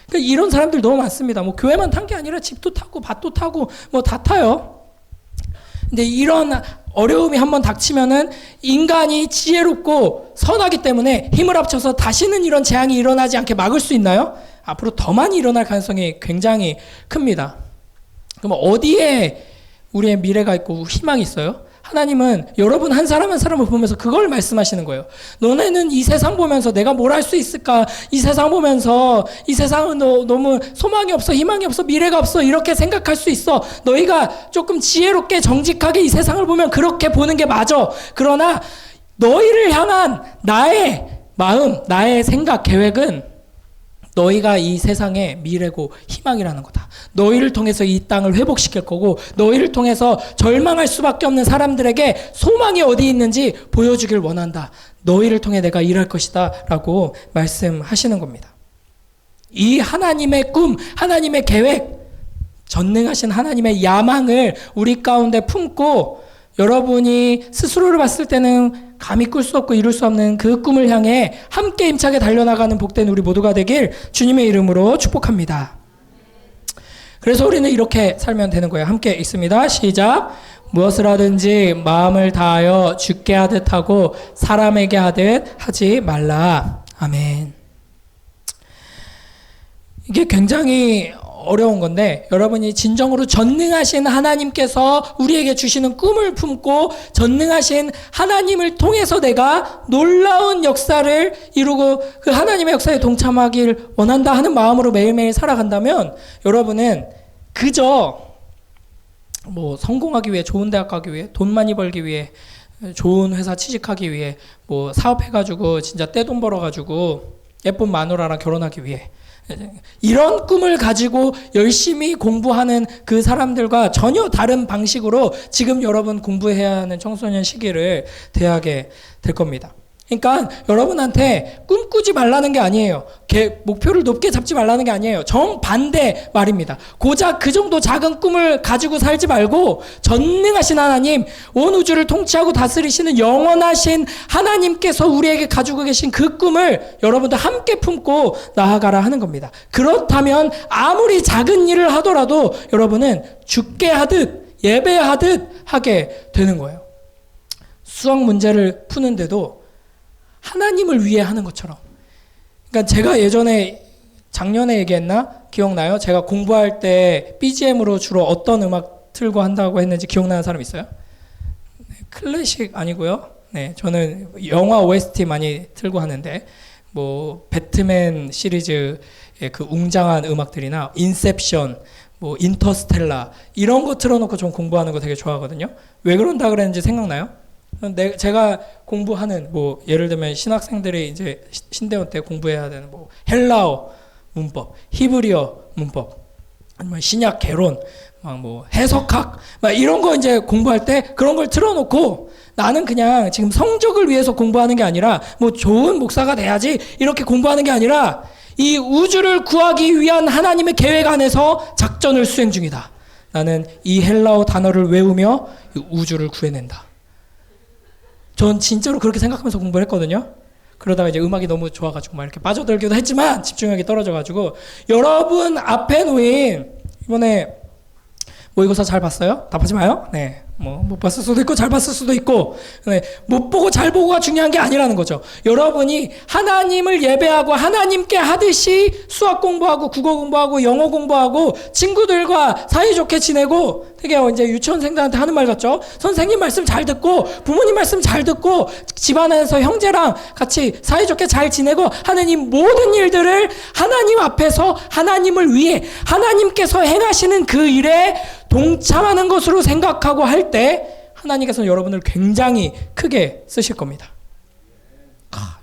그러니까 이런 사람들 너무 많습니다. 뭐 교회만 탄 게 아니라 집도 타고 밭도 타고 뭐 다 타요. 근데 이런 어려움이 한번 닥치면은 인간이 지혜롭고 선하기 때문에 힘을 합쳐서 다시는 이런 재앙이 일어나지 않게 막을 수 있나요? 앞으로 더 많이 일어날 가능성이 굉장히 큽니다. 그럼 어디에 우리의 미래가 있고 희망이 있어요? 하나님은 여러분 한 사람 한 사람을 보면서 그걸 말씀하시는 거예요. 너네는 이 세상 보면서 내가 뭘 할 수 있을까? 이 세상 보면서 이 세상은 너무 소망이 없어, 희망이 없어, 미래가 없어 이렇게 생각할 수 있어. 너희가 조금 지혜롭게 정직하게 이 세상을 보면 그렇게 보는 게 맞아. 그러나 너희를 향한 나의 마음, 나의 생각, 계획은 너희가 이 세상의 미래고 희망이라는 거다. 너희를 통해서 이 땅을 회복시킬 거고 너희를 통해서 절망할 수밖에 없는 사람들에게 소망이 어디 있는지 보여주길 원한다. 너희를 통해 내가 일할 것이다 라고 말씀하시는 겁니다. 이 하나님의 꿈, 하나님의 계획, 전능하신 하나님의 야망을 우리 가운데 품고 여러분이 스스로를 봤을 때는 감히 꿀 수 없고 이룰 수 없는 그 꿈을 향해 함께 힘차게 달려나가는 복된 우리 모두가 되길 주님의 이름으로 축복합니다. 그래서 우리는 이렇게 살면 되는 거예요. 함께 읽습니다. 시작. 무엇을 하든지 마음을 다하여 주께 하듯 하고 사람에게 하듯 하지 말라. 아멘. 이게 굉장히 어려운 건데 여러분이 진정으로 전능하신 하나님께서 우리에게 주시는 꿈을 품고 전능하신 하나님을 통해서 내가 놀라운 역사를 이루고 그 하나님의 역사에 동참하길 원한다 하는 마음으로 매일매일 살아간다면 여러분은 그저 뭐 성공하기 위해 좋은 대학 가기 위해 돈 많이 벌기 위해 좋은 회사 취직하기 위해 뭐 사업해가지고 진짜 떼돈 벌어가지고 예쁜 마누라랑 결혼하기 위해 이런 꿈을 가지고 열심히 공부하는 그 사람들과 전혀 다른 방식으로 지금 여러분 공부해야 하는 청소년 시기를 대하게 될 겁니다. 그러니까 여러분한테 꿈꾸지 말라는 게 아니에요. 목표를 높게 잡지 말라는 게 아니에요. 정반대 말입니다. 고작 그 정도 작은 꿈을 가지고 살지 말고 전능하신 하나님, 온 우주를 통치하고 다스리시는 영원하신 하나님께서 우리에게 가지고 계신 그 꿈을 여러분들 함께 품고 나아가라 하는 겁니다. 그렇다면 아무리 작은 일을 하더라도 여러분은 죽게 하듯 예배하듯 하게 되는 거예요. 수학 문제를 푸는데도 하나님을 위해 하는 것처럼. 그러니까 제가 예전에 작년에 얘기했나? 기억나요? 제가 공부할 때 BGM으로 주로 어떤 음악 틀고 한다고 했는지 기억나는 사람 있어요? 클래식 아니고요. 네, 저는 영화 OST 많이 틀고 하는데 뭐 배트맨 시리즈의 그 웅장한 음악들이나 인셉션, 뭐 인터스텔라 이런 거 틀어놓고 좀 공부하는 거 되게 좋아하거든요. 왜 그런다 그랬는지 생각나요? 제가 공부하는 뭐 예를 들면 신학생들이 이제 신대원 때 공부해야 되는 뭐 헬라어 문법, 히브리어 문법, 아니면 신약 개론, 막 뭐 해석학, 막 이런 거 이제 공부할 때 그런 걸 틀어놓고 나는 그냥 지금 성적을 위해서 공부하는 게 아니라 뭐 좋은 목사가 돼야지 이렇게 공부하는 게 아니라 이 우주를 구하기 위한 하나님의 계획 안에서 작전을 수행 중이다. 나는 이 헬라어 단어를 외우며 이 우주를 구해낸다. 전 진짜로 그렇게 생각하면서 공부를 했거든요. 그러다가 이제 음악이 너무 좋아가지고 막 이렇게 빠져들기도 했지만 집중력이 떨어져가지고 여러분 앞에 놓인 이번에 모의고사 잘 봤어요? 답하지 마요. 네, 뭐 못 봤을 수도 있고 잘 봤을 수도 있고, 네, 못 보고 잘 보고가 중요한 게 아니라는 거죠. 여러분이 하나님을 예배하고 하나님께 하듯이 수학 공부하고 국어 공부하고 영어 공부하고 친구들과 사이좋게 지내고, 되게 이제 유치원생들한테 하는 말 같죠? 선생님 말씀 잘 듣고 부모님 말씀 잘 듣고 집안에서 형제랑 같이 사이좋게 잘 지내고 하는 이 모든 일들을 하나님 앞에서 하나님을 위해 하나님께서 행하시는 그 일에 동참하는 것으로 생각하고 할 때 하나님께서는 여러분을 굉장히 크게 쓰실 겁니다.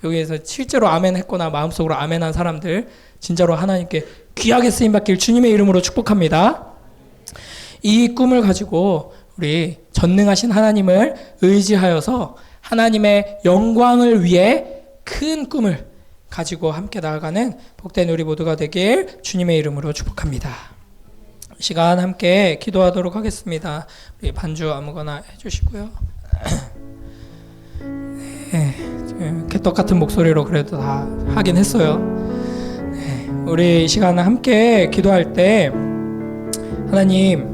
여기에서 실제로 아멘 했거나 마음속으로 아멘 한 사람들 진짜로 하나님께 귀하게 쓰임받길 주님의 이름으로 축복합니다. 이 꿈을 가지고 우리 전능하신 하나님을 의지하여서 하나님의 영광을 위해 큰 꿈을 가지고 함께 나아가는 복된 우리 모두가 되길 주님의 이름으로 축복합니다. 시간 함께 기도하도록 하겠습니다. 우리 반주 아무거나 해주시고요. 네, 개떡 같은 목소리로 그래도 다 하긴 했어요. 네, 우리 시간 함께 기도할 때 하나님,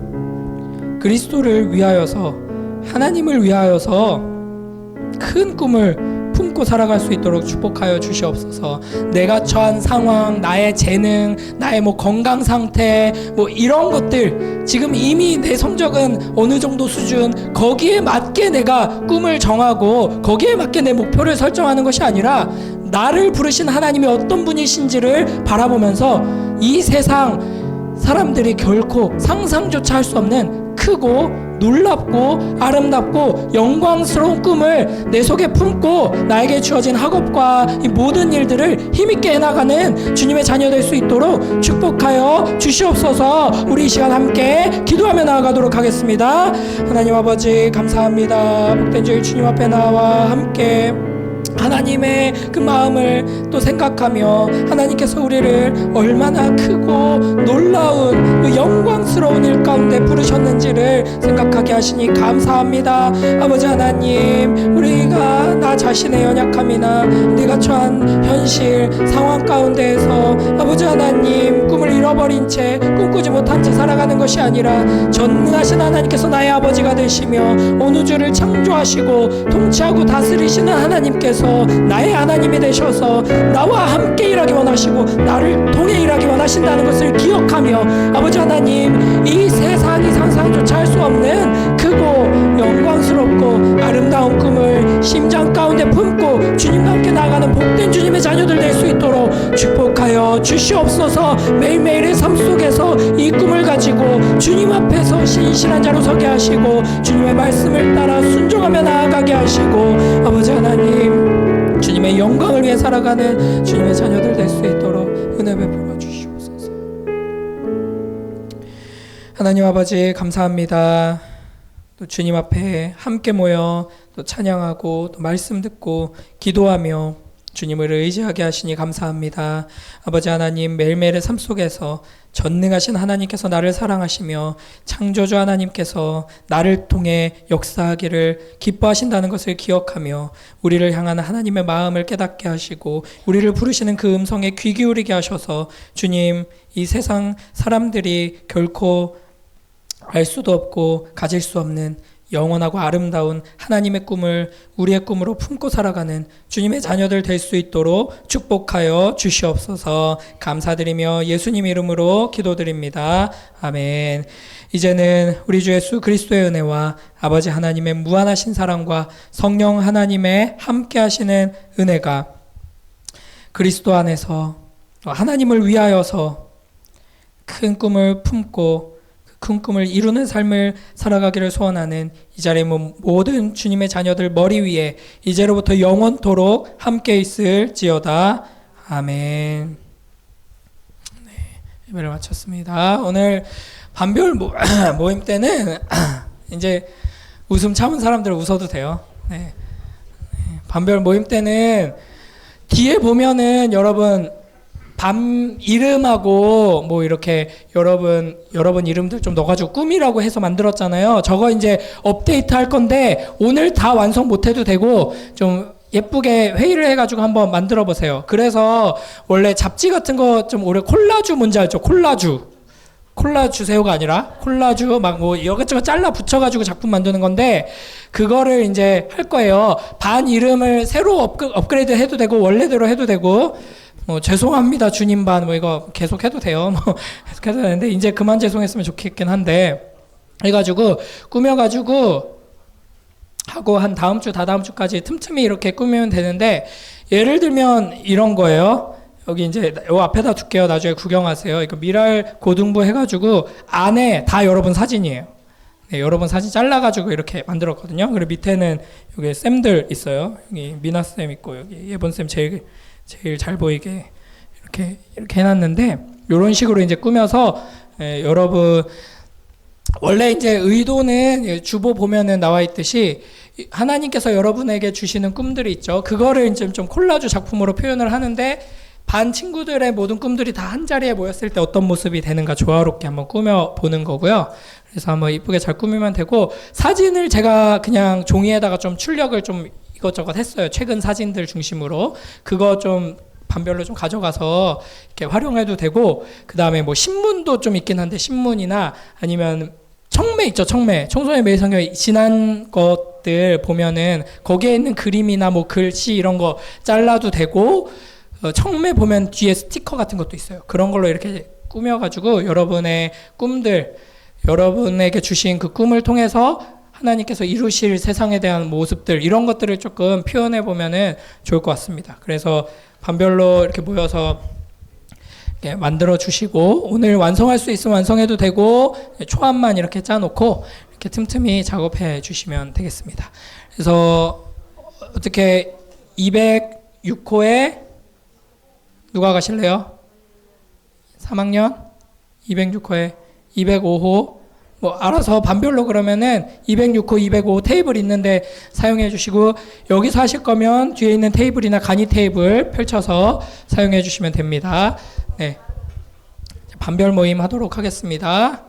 그리스도를 위하여서 하나님을 위하여서 큰 꿈을 품고 살아갈 수 있도록 축복하여 주시옵소서. 내가 처한 상황, 나의 재능, 나의 건강 상태, 이런 것들, 지금 이미 내 성적은 어느 정도 수준, 거기에 맞게 내가 꿈을 정하고 거기에 맞게 내 목표를 설정하는 것이 아니라 나를 부르신 하나님이 어떤 분이신지를 바라보면서 이 세상 사람들이 결코 상상조차 할 수 없는 크고 놀랍고 아름답고 영광스러운 꿈을 내 속에 품고 나에게 주어진 학업과 이 모든 일들을 힘있게 해나가는 주님의 자녀 될 수 있도록 축복하여 주시옵소서. 우리 이 시간 함께 기도하며 나아가도록 하겠습니다. 하나님 아버지 감사합니다. 복된 주일 주님 앞에 나와 함께 하나님의 그 마음을 또 생각하며 하나님께서 우리를 얼마나 크고 놀라운 그 영광스러운 일 가운데 부르셨는지를 생각하게 하시니 감사합니다. 아버지 하나님, 우리가 나 자신의 연약함이나 내가 처한 현실 상황 가운데에서 아버지 하나님 꿈을 잃어버린 채 꿈꾸지 못한 채 살아가는 것이 아니라 전능하신 하나님께서 나의 아버지가 되시며 온 우주를 창조하시고 통치하고 다스리시는 하나님께서 나의 하나님이 되셔서 나와 함께 일하기 원하시고 나를 통해 일하기 원하신다는 것을 기억하며 아버지 하나님, 이 세상이 상상조차 할 수 없는 크고 영광스럽고 아름다운 꿈을 심장 가운데 품고 주님과 함께 나아가는 복된 주님의 자녀들 될 수 있도록 축복하여 주시옵소서. 매일매일의 삶 속에서 이 꿈을 가지고 주님 앞에서 신실한 자로 서게 하시고 주님의 말씀을 따라 순종하며 나아가게 하시고 아버지 하나님, 주님의 영광을 위해 살아가는 주님의 자녀들 될 수 있도록 은혜 베풀어 주시옵소서. 하나님 아버지 감사합니다. 또 주님 앞에 함께 모여 또 찬양하고 또 말씀 듣고 기도하며 주님을 의지하게 하시니 감사합니다. 아버지 하나님, 매일매일의 삶 속에서 전능하신 하나님께서 나를 사랑하시며 창조주 하나님께서 나를 통해 역사하기를 기뻐하신다는 것을 기억하며 우리를 향한 하나님의 마음을 깨닫게 하시고 우리를 부르시는 그 음성에 귀 기울이게 하셔서 주님, 이 세상 사람들이 결코 알 수도 없고 가질 수 없는 영원하고 아름다운 하나님의 꿈을 우리의 꿈으로 품고 살아가는 주님의 자녀들 될 수 있도록 축복하여 주시옵소서. 감사드리며 예수님 이름으로 기도드립니다. 아멘. 이제는 우리 주 예수 그리스도의 은혜와 아버지 하나님의 무한하신 사랑과 성령 하나님의 함께 하시는 은혜가 그리스도 안에서 하나님을 위하여서 큰 꿈을 품고 큰 꿈을 이루는 삶을 살아가기를 소원하는 이 자리에 모든 주님의 자녀들 머리 위에 이제로부터 영원토록 함께 있을지어다. 아멘. 네, 예배를 마쳤습니다. 오늘 반별 모임 때는 이제 웃음 참은 사람들 웃어도 돼요. 네. 반별 모임 때는 뒤에 보면은 여러분 밤 이름하고 이렇게 여러분 이름들 좀 넣어가지고 꿈이라고 해서 만들었잖아요. 저거 이제 업데이트 할 건데 오늘 다 완성 못해도 되고 좀 예쁘게 회의를 해가지고 한번 만들어 보세요. 그래서 원래 잡지 같은 거 좀 오래 콜라주 뭔지 알죠? 콜라주 콜라주세요가 아니라 콜라주 막 뭐 이것저것 잘라 붙여가지고 작품 만드는 건데 그거를 이제 할 거예요. 반 이름을 새로 업그레이드 해도 되고 원래대로 해도 되고 뭐 죄송합니다 주님 반 뭐 이거 계속 해도 돼요. 뭐 계속 해도 되는데 이제 그만 죄송했으면 좋겠긴 한데 해가지고 꾸며가지고 하고 한 다음 주 다다음 주까지 틈틈이 이렇게 꾸미면 되는데 예를 들면 이런 거예요. 여기 이제 요 앞에다 둘게요. 나중에 구경하세요. 이거 미랄 고등부 해가지고 안에 다 여러분 사진이에요. 네, 여러분 사진 잘라가지고 이렇게 만들었거든요. 그리고 밑에는 여기 쌤들 있어요. 여기 미나 쌤 있고 여기 예본 쌤 제일 잘 보이게 이렇게 해놨는데 이런 식으로 이제 꾸며서 여러분 원래 이제 의도는 주보 보면은 나와 있듯이 하나님께서 여러분에게 주시는 꿈들이 있죠. 그거를 이제 좀 콜라주 작품으로 표현을 하는데 반 친구들의 모든 꿈들이 다 한 자리에 모였을 때 어떤 모습이 되는가 조화롭게 한번 꾸며 보는 거고요. 그래서 한번 이쁘게 잘 꾸미면 되고 사진을 제가 그냥 종이에다가 좀 출력을 좀 이것저것 했어요. 최근 사진들 중심으로 그거 좀 반별로 좀 가져가서 이렇게 활용해도 되고 그 다음에 뭐 신문도 좀 있긴 한데 신문이나 아니면 청매 있죠. 청매 청소년 매성의 지난 것들 보면은 거기에 있는 그림이나 뭐 글씨 이런 거 잘라도 되고 청매 보면 뒤에 스티커 같은 것도 있어요. 그런 걸로 이렇게 꾸며가지고 여러분의 꿈들 여러분에게 주신 그 꿈을 통해서 하나님께서 이루실 세상에 대한 모습들 이런 것들을 조금 표현해 보면은 좋을 것 같습니다. 그래서 반별로 이렇게 모여서 이렇게 만들어 주시고 오늘 완성할 수 있으면 완성해도 되고 초안만 이렇게 짜놓고 이렇게 틈틈이 작업해 주시면 되겠습니다. 그래서 어떻게 206호에 누가 가실래요? 3학년 206호에 205호 뭐 알아서 반별로 그러면은 206호, 205 테이블 있는데 사용해 주시고 여기서 하실 거면 뒤에 있는 테이블이나 간이 테이블 펼쳐서 사용해 주시면 됩니다. 네. 반별 모임 하도록 하겠습니다.